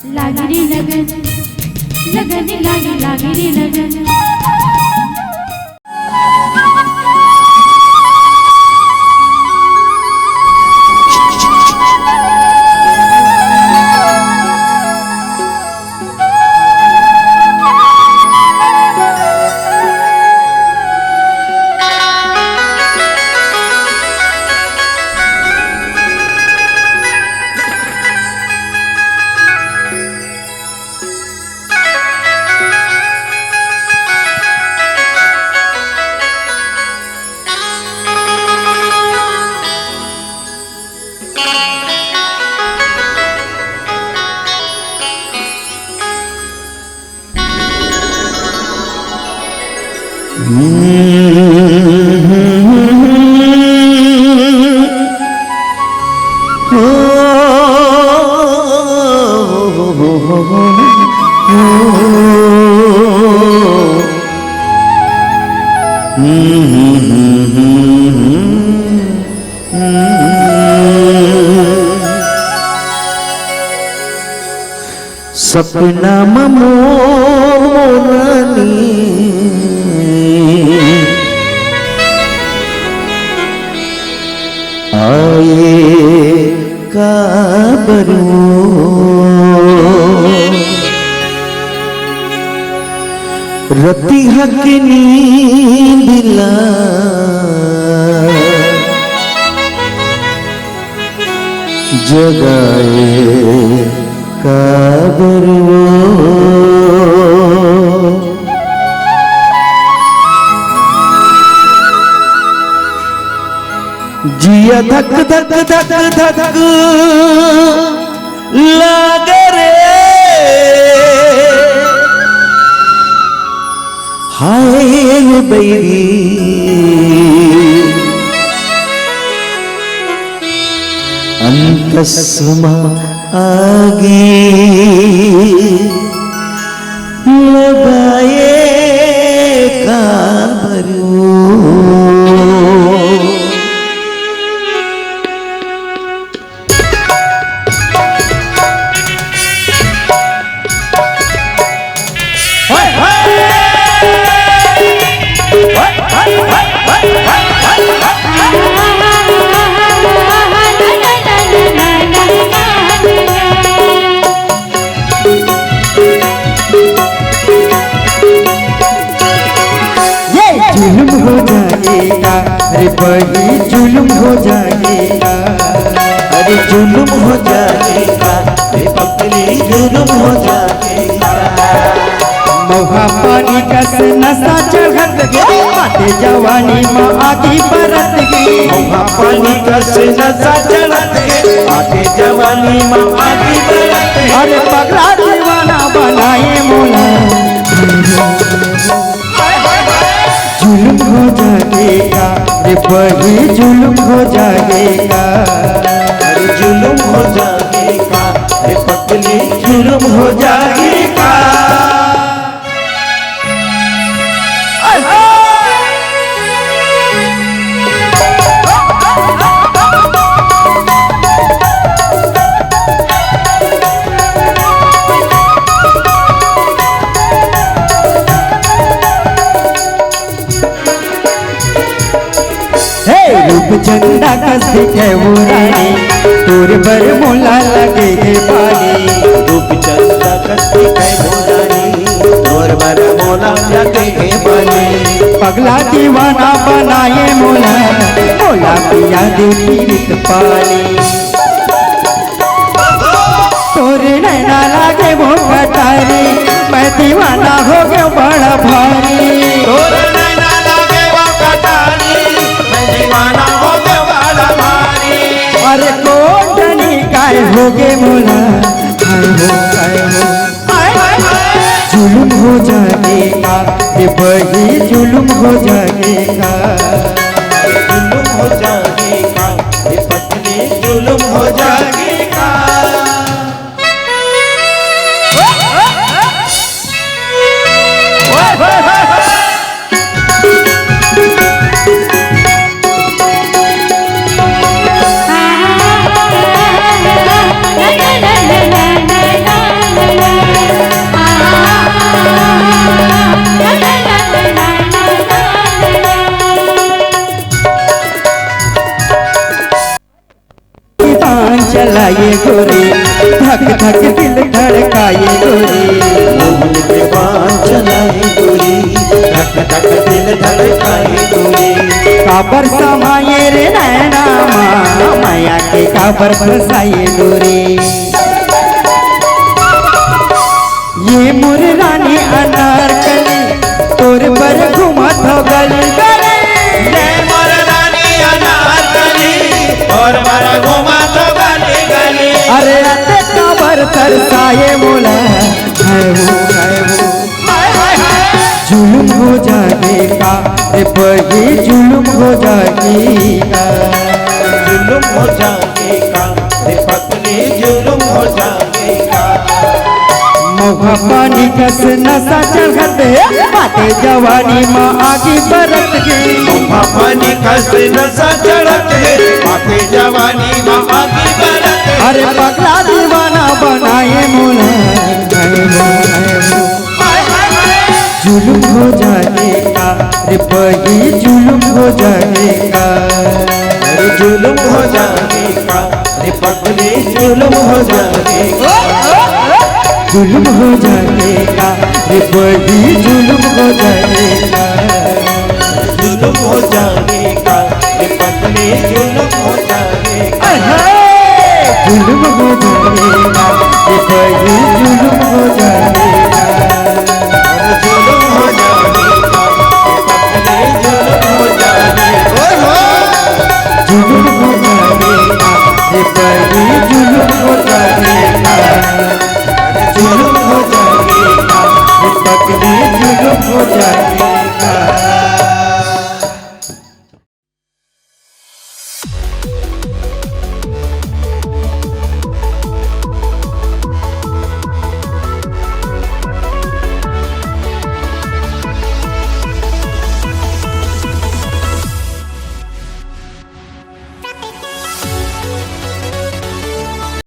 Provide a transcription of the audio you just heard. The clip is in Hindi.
लागरी लगन लगन लागी लागरी लगन सपना मोरनी आए काबरू रति हकनी दिला जगाए काबरू जिया धक धक धक धक लागे रे हाय बैरी अंतस्मा आगे लगाए काबरू जुल्म हो जाएगा अरे बड़ी जुल्म हो जाएगा अरे जुल्म हो जाएगा अरे पगली जुल्म हो जाएगा मौहा पानी का नशा चढ़त गई बाटे जवानी में आगे बरत गई मौहा पानी का नशा चढ़त गई बाटे जवानी में आगे बरत गई अरे पगला दीवाना बनाए मोला जुल्म हो जाएगा रे बड़ी जुल्म हो जाएगा अरे जुल्म हो जाएगा रे पगली जुल्म हो जाएगा रूप चंदा कस दिखे वो रानी तोर पर मोला लगे गे पानी रूप चंदा कस दिखे वो रानी तोर पर मोला लगे गे पानी पगला दीवाना बनाए मोला मोला पिया दे पीरित पानी तोरे नैना लागे वो कटारी मैं दीवाना हो गया बड़ा भारी तोरे नैना लागे वो कटारी मैं दीवाना हो गया बड़ा भारी अरे कोटनी काय हो गे मोला जुल्म हो जाएगा ये बड़ी जुल्म हो जाएगा जुल्म हो जाएगा ये पत्नी जुल्म हो जाएगा la la la la la la धक दिल धड़काए गोरी, मोहन के बाण चलाए गोरी, धक धक दिल धड़काए गोरी। काबर समाये रे नैना माँ, माया के काबर फसाए गोरी। ये मोर रानी अनारकली, तोर पर घुमत हो गली गली। जय मोर रानी अनारकली, और बड़ा घुमा तो गली गली। अरे अते काबर तरसाए मोला, है वो जुल्म हो जाएगा रे बही, जुल्म हो जाएगा, जुल्म हो जाएगा रे पत्नी, जुल्म हो जाएगा। मौका पानी कस नशा चढ़त, बातें जवानी माँ आगे बरत गई। मौका पानी कस नशा चढ़त, बातें जवानी माँ आगे बरत। अरे पगला दीवाना बनाए मोला, जुल्म हो जाएगा रे बही, जुल्म हो जाएगा। अरे जुल्म हो जाएगा रे पत्नी, जुल्म हो जाएगा। जुल्म हो जाएगा रे बही, जुल्म हो जाएगा। जुल्म हो जाएगा रे पत्नी, जुल्म हो जाएगा। जुल्म हो जाएगा रे बही, जुल्म हो जाएगा। जुल्म हो जाएगा रे पत्नी, जुल्म हो जाएगा। जुल्म हो जाएगा रे बही, जुल्म हो जाएगा। जुल्म हो जाएगा रे पत्नी, जुल्म हो जाएगा।